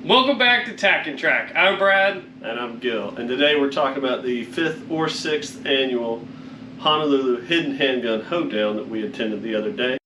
Welcome back to tacNtrack. I'm Brad. And I'm Gil. And today we're talking about the 5th or 6th annual Honolulu Hidden Handgun Hoedown that we attended the other day.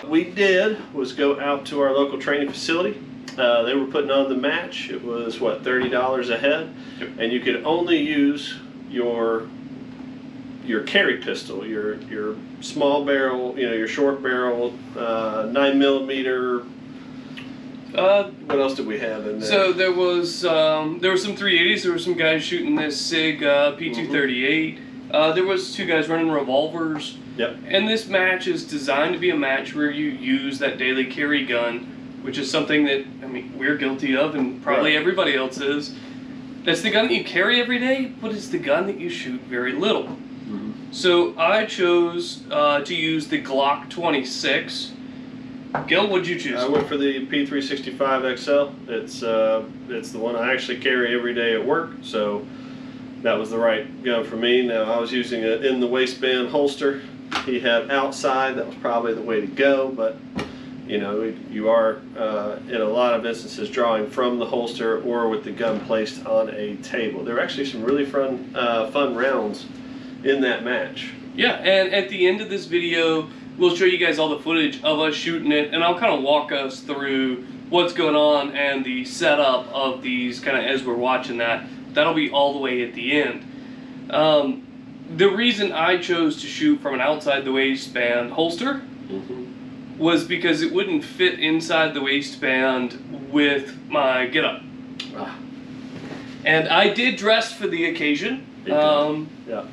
We did was go out to our local training facility. They were putting on the match. It was what, $30 a head, and you could only use your carry pistol, your small barrel, your short barrel, 9mm. What else did we have in there? So there were some 380s. There were some guys shooting this Sig P238. There was 2 guys running revolvers. Yep. And this match is designed to be a match where you use that daily carry gun, which is something that, we're guilty of, and probably everybody else is. That's the gun that you carry every day, but it's the gun that you shoot very little. Mm-hmm. So I chose to use the Glock 26. Gil, what'd you choose? I went for the P365XL. It's the one I actually carry every day at work, so that was the right gun for me. Now, I was using an in the waistband holster. He had outside. That was probably the way to go, but you are in a lot of instances drawing from the holster or with the gun placed on a table. There were actually some really fun rounds in that match. Yeah, and at the end of this video, we'll show you guys all the footage of us shooting it, and I'll kind of walk us through what's going on and the setup of these kind of as we're watching that. That'll be all the way at the end. The reason I chose to shoot from an outside the waistband holster was because it wouldn't fit inside the waistband with my getup. And I did dress for the occasion. Yeah.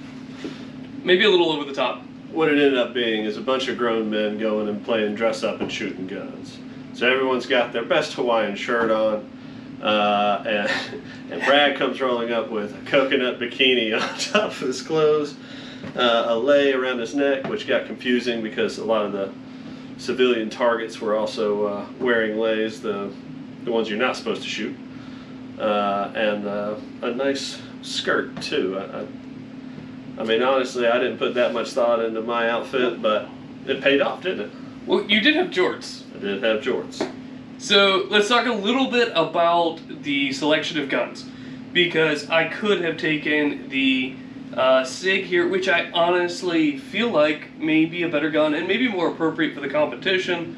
Maybe a little over the top. What it ended up being is a bunch of grown men going and playing dress up and shooting guns. So everyone's got their best Hawaiian shirt on. And Brad comes rolling up with a coconut bikini on top of his clothes, a lei around his neck, which got confusing because a lot of the civilian targets were also wearing leis, the ones you're not supposed to shoot, and a nice skirt too. Honestly, I didn't put that much thought into my outfit, but it paid off, didn't it? Well, you did have jorts. I did have jorts. So let's talk a little bit about the selection of guns, because I could have taken the Sig here, which I honestly feel like may be a better gun and maybe more appropriate for the competition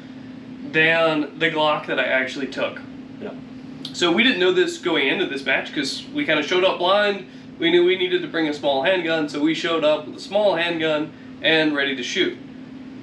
than the Glock that I actually took. Yeah. So we didn't know this going into this match because we kind of showed up blind. We knew we needed to bring a small handgun, so we showed up with a small handgun and ready to shoot.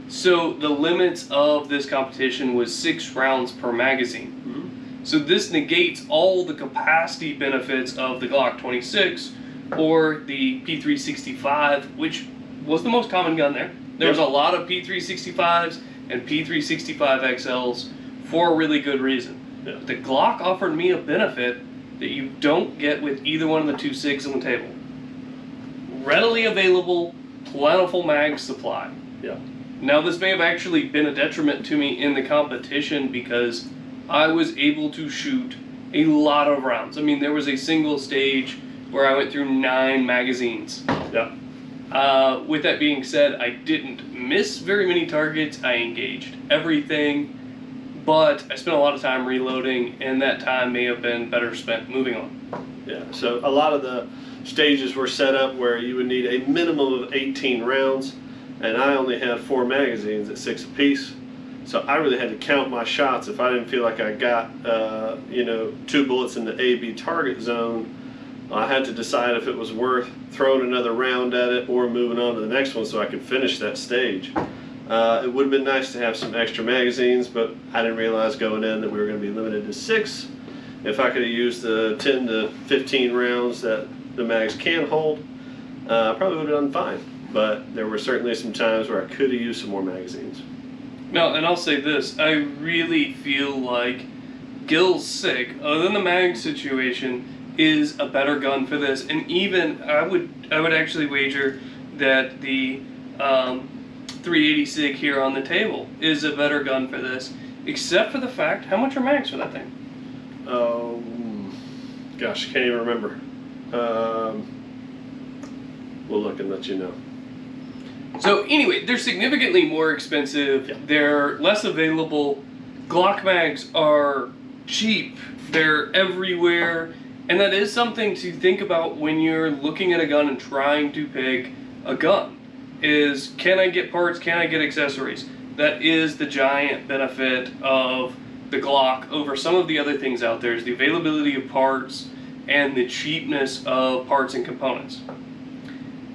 So the limits of this competition was 6 rounds per magazine. Mm-hmm. So this negates all the capacity benefits of the Glock 26 or the P365, which was the most common gun there. There was a lot of P365s and P365XLs for a really good reason. Yeah. The Glock offered me a benefit that you don't get with either one of the 2 Sigs on the table. Readily available, plentiful mag supply. Yeah. Now, this may have actually been a detriment to me in the competition because I was able to shoot a lot of rounds. There was a single stage where I went through 9 magazines. Yeah. With that being said, I didn't miss very many targets. I engaged everything, but I spent a lot of time reloading, and that time may have been better spent moving on. Yeah, so a lot of the stages were set up where you would need a minimum of 18 rounds. And I only had 4 magazines at 6 apiece, so I really had to count my shots. If I didn't feel like I got 2 bullets in the A-B target zone, I had to decide if it was worth throwing another round at it or moving on to the next one so I could finish that stage. It would have been nice to have some extra magazines, but I didn't realize going in that we were going to be limited to 6. If I could have used the 10 to 15 rounds that the mags can hold, I probably would have done fine. But there were certainly some times where I could have used some more magazines. No, and I'll say this, I really feel like Gil's Sig, other than the mag situation, is a better gun for this. And even I would actually wager that the 380 Sig here on the table is a better gun for this, except for the fact, how much are mags for that thing? Oh, gosh, I can't even remember. We'll look and let you know. So anyway, they're significantly more expensive. Yeah. They're less available. Glock mags are cheap. They're everywhere. And that is something to think about when you're looking at a gun and trying to pick a gun. Is, can I get parts? Can I get accessories? That is the giant benefit of the Glock over some of the other things out there, is the availability of parts and the cheapness of parts and components.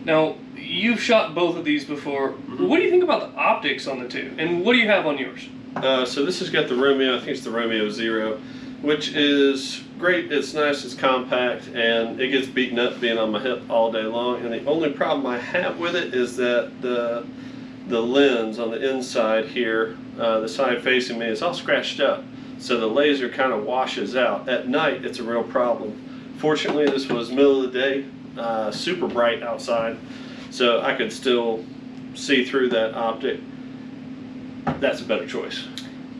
Now, you've shot both of these before. Mm-hmm. What do you think about the optics on the two? And what do you have on yours? So this has got the Romeo, I think it's the Romeo Zero, which is great. It's nice, it's compact, and it gets beaten up being on my hip all day long. And the only problem I have with it is that the lens on the inside here, the side facing me, is all scratched up. So the laser kind of washes out. At night, it's a real problem. Fortunately, this was middle of the day, super bright outside, so I could still see through that optic. That's a better choice.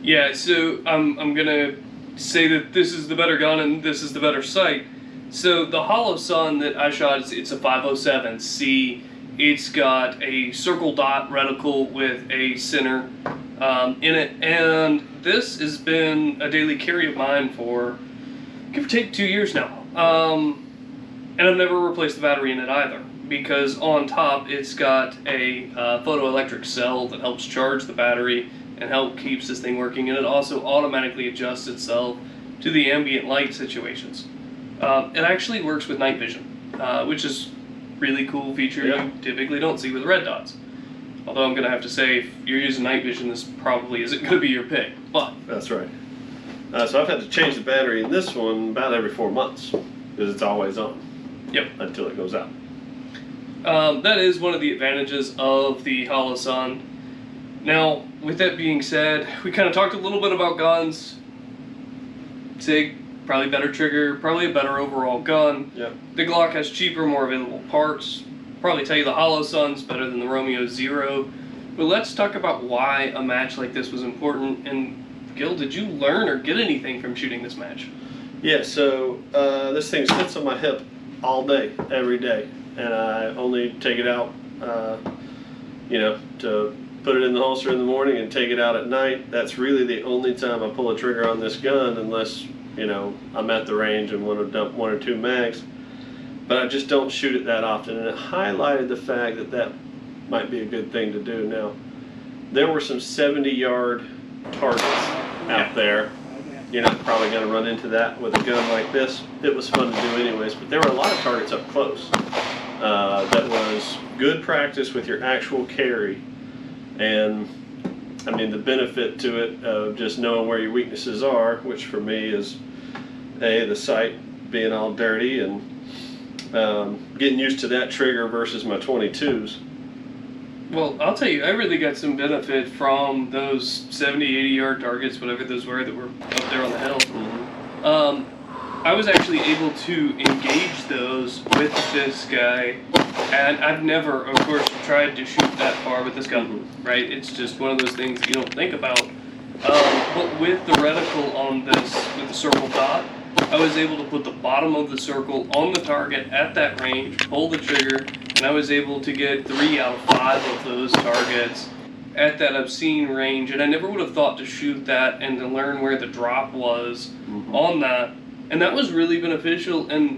Yeah, so I'm gonna say that this is the better gun and this is the better sight. So the Holosun that I shot, it's a 507C. It's got a circle dot reticle with a center in it, and this has been a daily carry of mine for give or take 2 years now. And I've never replaced the battery in it either, because on top it's got a photoelectric cell that helps charge the battery and help keeps this thing working, and it also automatically adjusts itself to the ambient light situations. It actually works with night vision, which is really cool feature you typically don't see with red dots. Although I'm going to have to say, if you're using night vision, this probably isn't going to be your pick. But that's right. So I've had to change the battery in this one about every 4 months because it's always on. Yep. Until it goes out. That is one of the advantages of the Holosun. Now, with that being said, we kind of talked a little bit about guns. Sig, probably better trigger, probably a better overall gun. Yep. The Glock has cheaper, more available parts. Probably tell you the Holosun's better than the Romeo Zero. But let's talk about why a match like this was important. And Gil, did you learn or get anything from shooting this match? Yeah, so this thing sits on my hip all day, every day. And I only take it out, to put it in the holster in the morning and take it out at night. That's really the only time I pull a trigger on this gun, unless, I'm at the range and want to dump 1 or 2 mags. But I just don't shoot it that often, and it highlighted the fact that that might be a good thing to do. Now, there were some 70-yard targets out there. You're not probably going to run into that with a gun like this. It was fun to do anyways, but there were a lot of targets up close. That was good practice with your actual carry. And I mean, the benefit to it of just knowing where your weaknesses are, which for me is the sight being all dirty, and getting used to that trigger versus my 22s. Well, I'll tell you, I really got some benefit from those 70, 80-yard targets, whatever those were that were up there on the hill. Mm-hmm. I was actually able to engage those with this guy, and I've never, of course, tried to shoot that far with this gun, right? It's just one of those things you don't think about. But with the reticle on this, with the circle dot, I was able to put the bottom of the circle on the target at that range, pull the trigger, and I was able to get 3 out of 5 of those targets at that obscene range. And I never would have thought to shoot that and to learn where the drop was on that. And that was really beneficial. And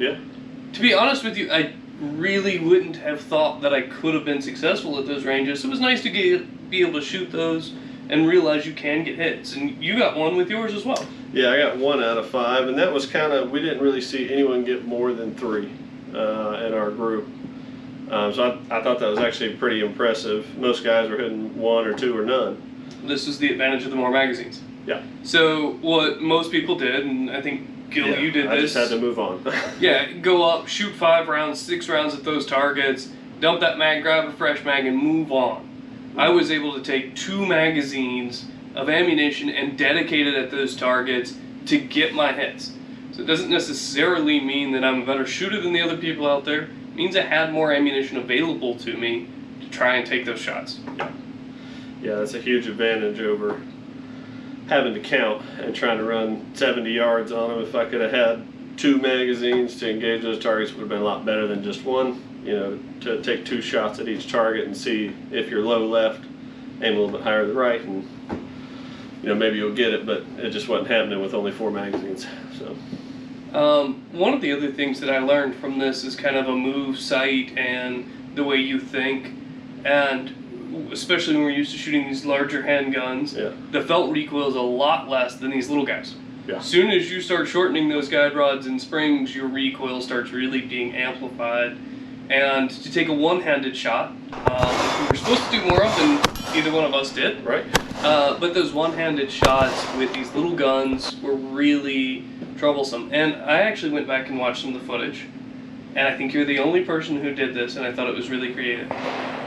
to be honest with you, I really wouldn't have thought that I could have been successful at those ranges. So it was nice to be able to shoot those and realize you can get hits. And you got one with yours as well. Yeah, I got 1 out of 5, and that was we didn't really see anyone get more than 3 in our group. So I thought that was actually pretty impressive. Most guys were hitting 1 or 2 or none. This is the advantage of the more magazines. Yeah. So what most people did, and I think Gil, you did this. I just had to move on. Go up, shoot 5 rounds, 6 rounds at those targets, dump that mag, grab a fresh mag, and move on. I was able to take 2 magazines of ammunition and dedicate it at those targets, to get my hits. So it doesn't necessarily mean that I'm a better shooter than the other people out there. It means I had more ammunition available to me to try and take those shots. Yeah, that's a huge advantage over having to count and trying to run 70 yards on them. If I could have had 2 magazines to engage those targets, would have been a lot better than just one. You know, to take 2 shots at each target and see if you're low left, aim a little bit higher to the right, and you know, maybe you'll get it, but it just wasn't happening with only 4 magazines. So one of the other things that I learned from this is kind of a move sight and the way you think, and especially when we're used to shooting these larger handguns, the felt recoil is a lot less than these little guys. As soon as you start shortening those guide rods and springs, your recoil starts really being amplified. And to take a one-handed shot, which we were supposed to do more of than either one of us did. Right. But those one-handed shots with these little guns were really troublesome. And I actually went back and watched some of the footage. And I think you're the only person who did this, and I thought it was really creative.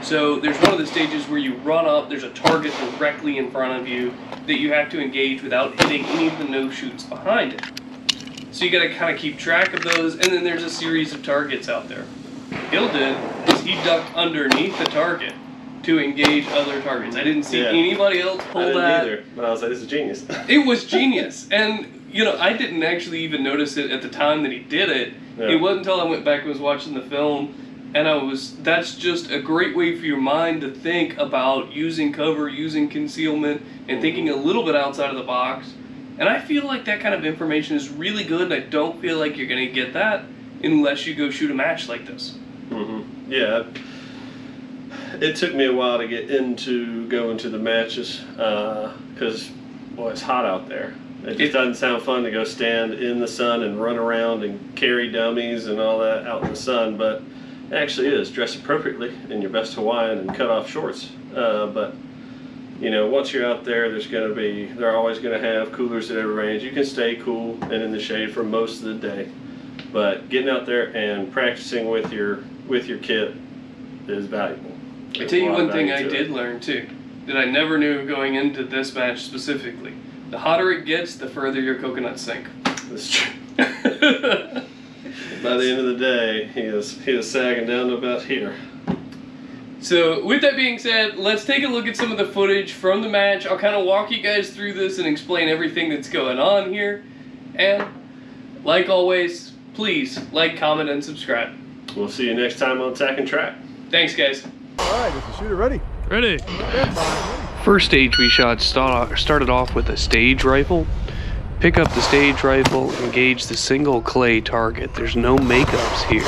So there's one of the stages where you run up, there's a target directly in front of you that you have to engage without hitting any of the no-shoots behind it. So you gotta kind of keep track of those, and then there's a series of targets out there. What Gil did is he ducked underneath the target to engage other targets. I didn't see anybody else pull that. I didn't either, but I was like, this is genius. It was genius, and you know, I didn't actually even notice it at the time that he did it. It wasn't until I went back and was watching the film, and that's just a great way for your mind to think about using cover, using concealment, and thinking a little bit outside of the box. And I feel like that kind of information is really good, and I don't feel like you're going to get that unless you go shoot a match like this. Yeah, it took me a while to get into going to the matches because, boy, it's hot out there. It just doesn't sound fun to go stand in the sun and run around and carry dummies and all that out in the sun, but it actually is. Dress appropriately in your best Hawaiian and cut off shorts. But you know, once you're out there, they're always going to have coolers at every range. You can stay cool and in the shade for most of the day, but getting out there and practicing with your kit is valuable. I tell you one thing I did learn too, that I never knew going into this match specifically. The hotter it gets, the further your coconuts sink. That's true. By the end of the day, he is sagging down to about here. So with that being said, let's take a look at some of the footage from the match. I'll kind of walk you guys through this and explain everything that's going on here. And like always, please like, comment, and subscribe. We'll see you next time on tacNtrack. Thanks, guys. All right, is the shooter ready? Ready. First stage we shot started off with a stage rifle. Pick up the stage rifle, engage the single clay target. There's no makeups here.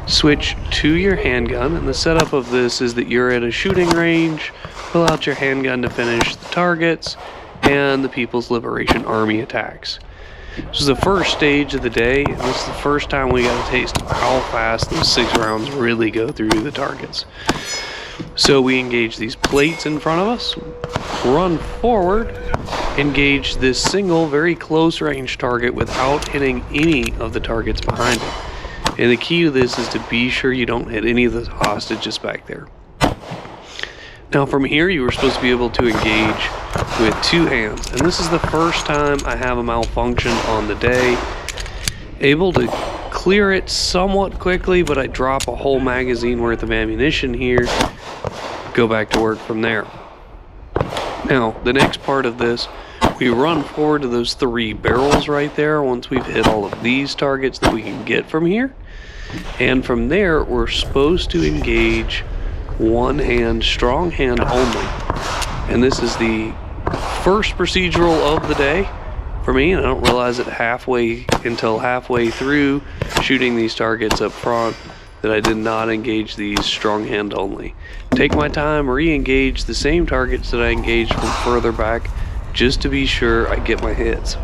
Switch to your handgun, and the setup of this is that you're at a shooting range, pull out your handgun to finish the targets, and the People's Liberation Army attacks. This is the first stage of the day, and this is the first time we got a taste of how fast those 6 rounds really go through the targets. So we engage these plates in front of us, run forward, engage this single very close range target without hitting any of the targets behind it. And the key to this is to be sure you don't hit any of the hostages back there. Now from here you were supposed to be able to engage with 2 hands, and this is the first time I have a malfunction on the day. Able to clear it somewhat quickly, but I drop a whole magazine worth of ammunition here. Go back to work from there. Now the next part of this, we run forward to those 3 barrels right there once we've hit all of these targets that we can get from here. And from there we're supposed to engage one hand, strong hand only. And this is the first procedural of the day for me, and I don't realize it until halfway through shooting these targets up front that I did not engage these strong hand only. Take my time, re-engage the same targets that I engaged from further back, just to be sure I get my hits.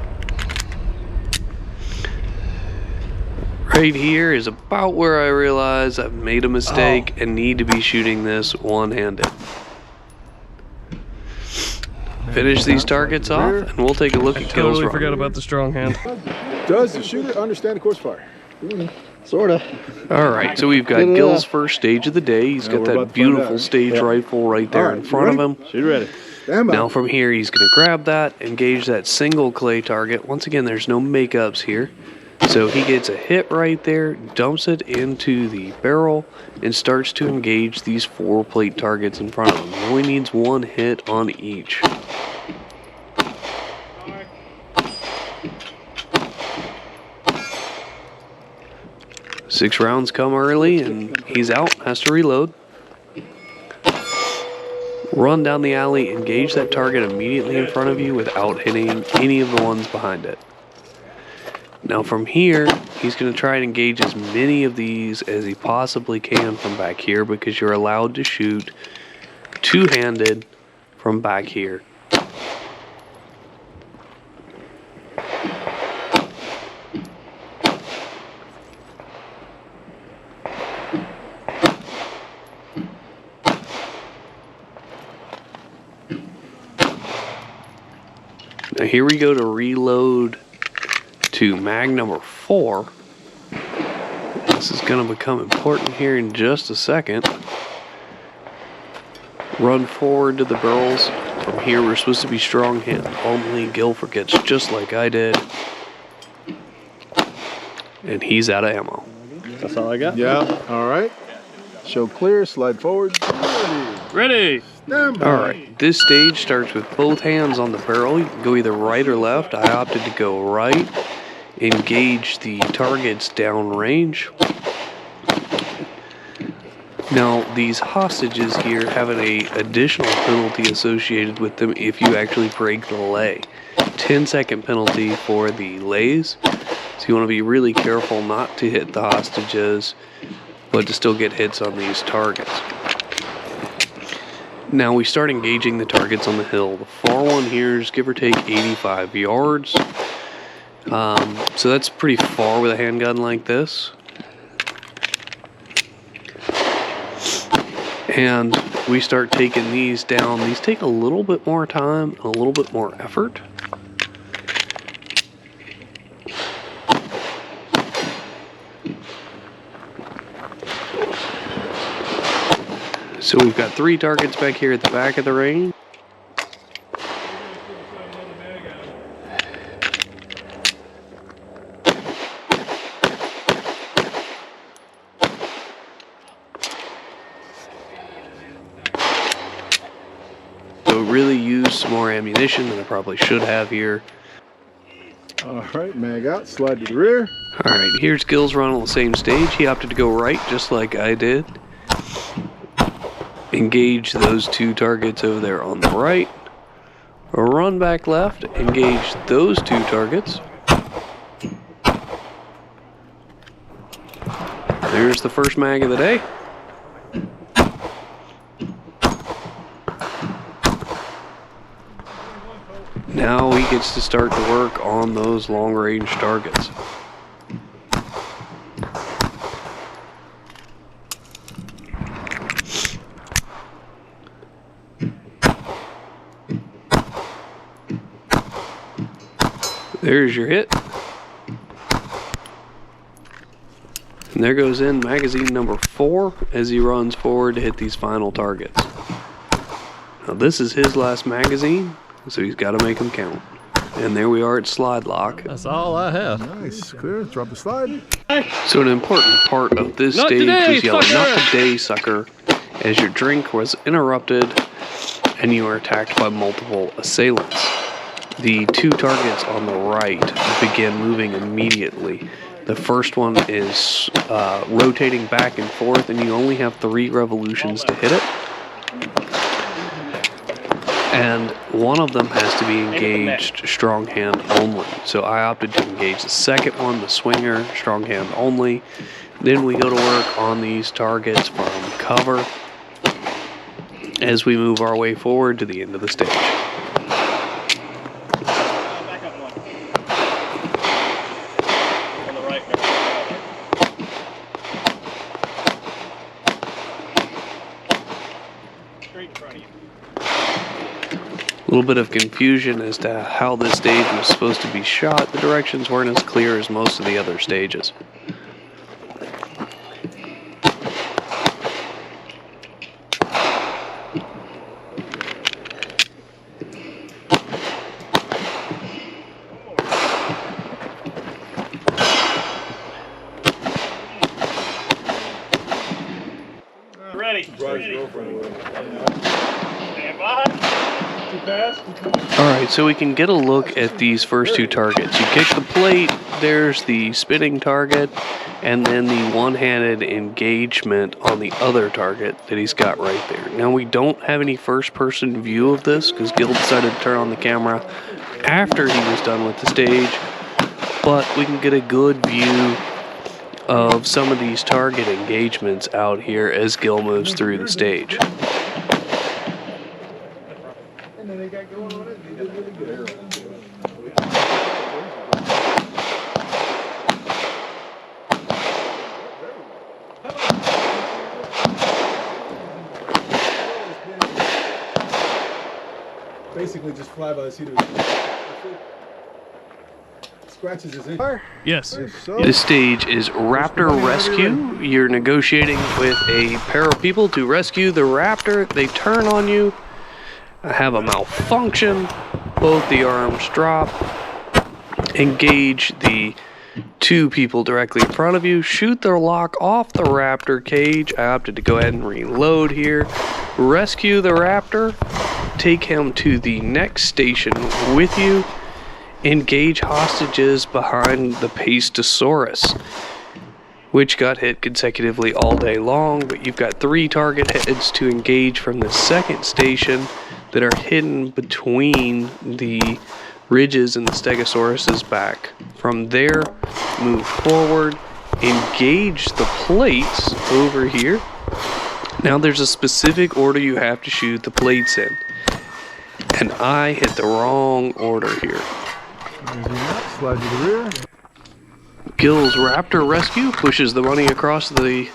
Right here is about where I realize I've made a mistake and need to be shooting this one-handed. Finish these targets off, and we'll take a look at Gil's run. Forgot about the strong hand. Does the shooter understand the course fire? Sorta. Alright, so we've got Gil's first stage of the day. He's got that beautiful stage rifle right there in front of him. Shoot ready. Stand by. Now from here, he's going to grab that, engage that single clay target. Once again, there's no makeups here. So he gets a hit right there, dumps it into the barrel, and starts to engage these 4 plate targets in front of him. He only needs 1 hit on each. Six rounds come early, and he's out, has to reload. Run down the alley, engage that target immediately in front of you without hitting any of the ones behind it. Now from here, he's going to try and engage as many of these as he possibly can from back here, because you're allowed to shoot two-handed from back here. Now here we go to reload to mag number 4. This is going to become important here in just a second. Run forward to the barrels. From here we're supposed to be strong hand only. Gil forgets just like I did. And he's out of ammo. That's all I got. Yeah, all right. Show clear, slide forward. Ready. Stand by. Alright, this stage starts with both hands on the barrel. You can go either right or left. I opted to go right. Engage the targets downrange. Now, these hostages here have an additional penalty associated with them if you actually break the lay. 10-second penalty for the lays. So you want to be really careful not to hit the hostages, but to still get hits on these targets. Now we start engaging the targets on the hill. The far one here is give or take 85 yards. So that's pretty far with a handgun like this. And we start taking these down. These take a little bit more time, a little bit more effort. So we've got 3 targets back here at the back of the range. So really use some more ammunition than I probably should have here. All right, mag out, slide to the rear. Alright, here's Gil's run on the same stage. He opted to go right just like I did. Engage those 2 targets over there on the right. Run back left, engage those 2 targets. There's the first mag of the day. Now he gets to start to work on those long-range targets. There's your hit. And there goes in magazine number 4 as he runs forward to hit these final targets. Now this is his last magazine, so he's got to make them count. And there we are at slide lock. That's all I have. Nice, clear, drop the slide. So an important part of this Not stage today, was yelling, sucker! "Not today, sucker," as your drink was interrupted and you were attacked by multiple assailants. The 2 targets on the right begin moving immediately. The first one is rotating back and forth, and you only have 3 revolutions to hit it. And one of them has to be engaged strong hand only. So I opted to engage the second one, the swinger, strong hand only. Then we go to work on these targets from cover as we move our way forward to the end of the stage. A little bit of confusion as to how this stage was supposed to be shot. The directions weren't as clear as most of the other stages. Ready. Stand by. Too fast. Alright, so we can get a look at these first two targets. You kick the plate, there's the spinning target, and then the one-handed engagement on the other target that he's got right there. Now we don't have any first-person view of this because Gil decided to turn on the camera after he was done with the stage, but we can get a good view of some of these target engagements out here as Gil moves through the stage. Basically just fly by the seat of his scratches his inch. Yes. This stage is Raptor Rescue. You're negotiating with a pair of people to rescue the Raptor. They turn on you, have a malfunction, both the arms drop, engage the two people directly in front of you, shoot their lock off the Raptor cage. I opted to go ahead and reload here. Rescue the Raptor, take him to the next station with you, engage hostages behind the Pastosaurus, which got hit consecutively all day long, but you've got 3 target heads to engage from the second station that are hidden between the ridges in the Stegosaurus's back. From there, move forward, engage the plates over here. Now there's a specific order you have to shoot the plates in, and I hit the wrong order here. Slide to the rear. Gil's Raptor Rescue pushes the money across the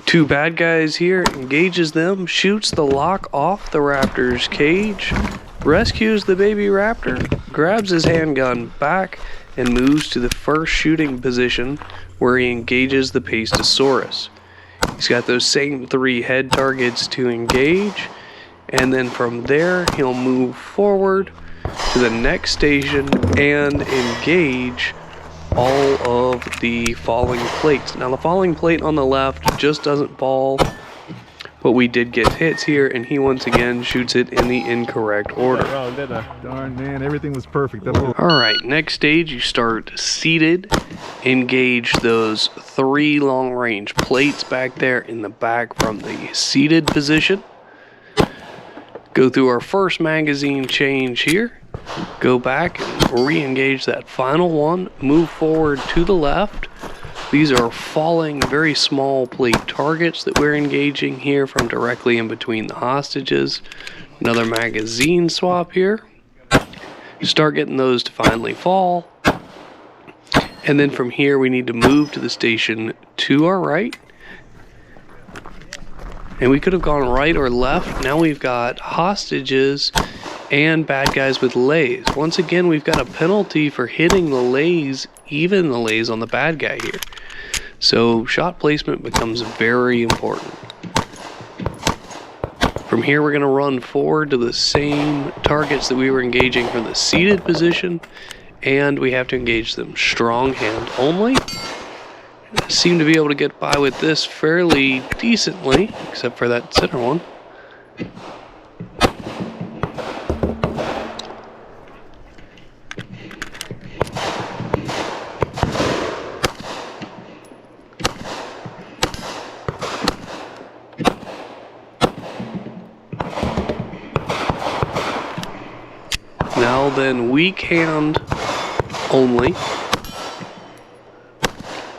2 bad guys here, engages them, shoots the lock off the Raptor's cage, rescues the baby Raptor, grabs his handgun back, and moves to the first shooting position where he engages the Pastosaurus. He's got those same 3 head targets to engage, and then from there he'll move forward to the next station and engage all of the falling plates. Now the falling plate on the left just doesn't fall, but we did get hits here, and he once again shoots it in the incorrect order. Darn, man, everything was perfect. Alright, next stage you start seated, engage those 3 long range plates back there in the back from the seated position. Go through our first magazine change here, go back and re-engage that final one, move forward to the left. These are falling very small plate targets that we're engaging here from directly in between the hostages. Another magazine swap here. Start getting those to finally fall. And then from here we need to move to the station to our right. And we could have gone right or left. Now we've got hostages and bad guys with lays. Once again, we've got a penalty for hitting the lays, even the lays on the bad guy here. So shot placement becomes very important. From here, we're going to run forward to the same targets that we were engaging from the seated position, and we have to engage them strong hand only. Seem to be able to get by with this fairly decently, except for that center one. Now then, weak hand only.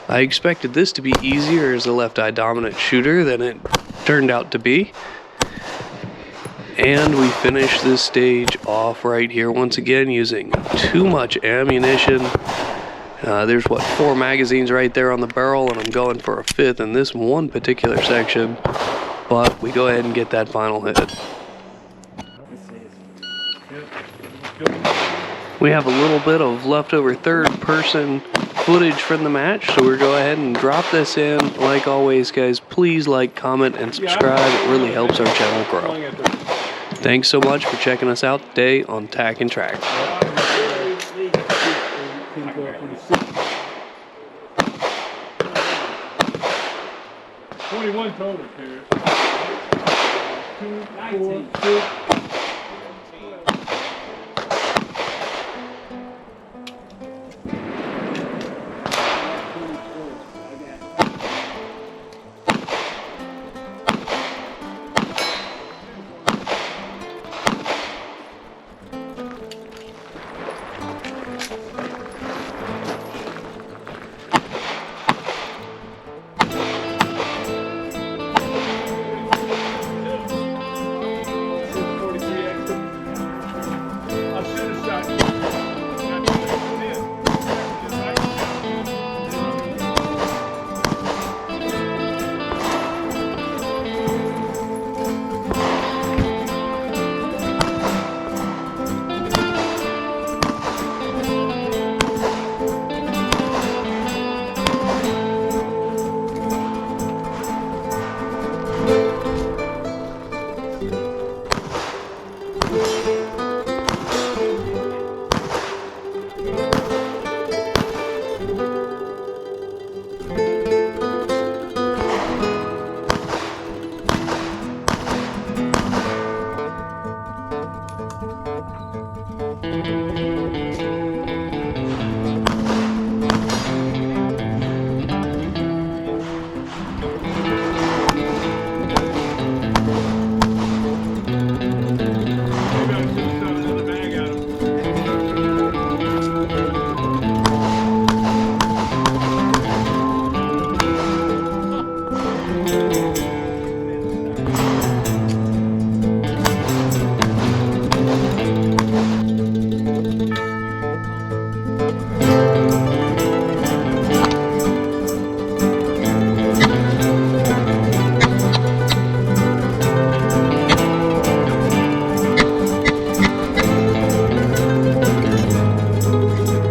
I expected this to be easier as a left eye dominant shooter than it turned out to be. And we finish this stage off right here once again using too much ammunition. There's 4 magazines right there on the barrel, and I'm going for a 5th in this one particular section. But we go ahead and get that final hit. We have a little bit of leftover third-person footage from the match, so we'll go ahead and drop this in. Like always, guys, please like, comment, and subscribe. It really helps our channel grow. Thanks so much for checking us out today on tacNtrack. 21 total, Terry. 2, 4, 6.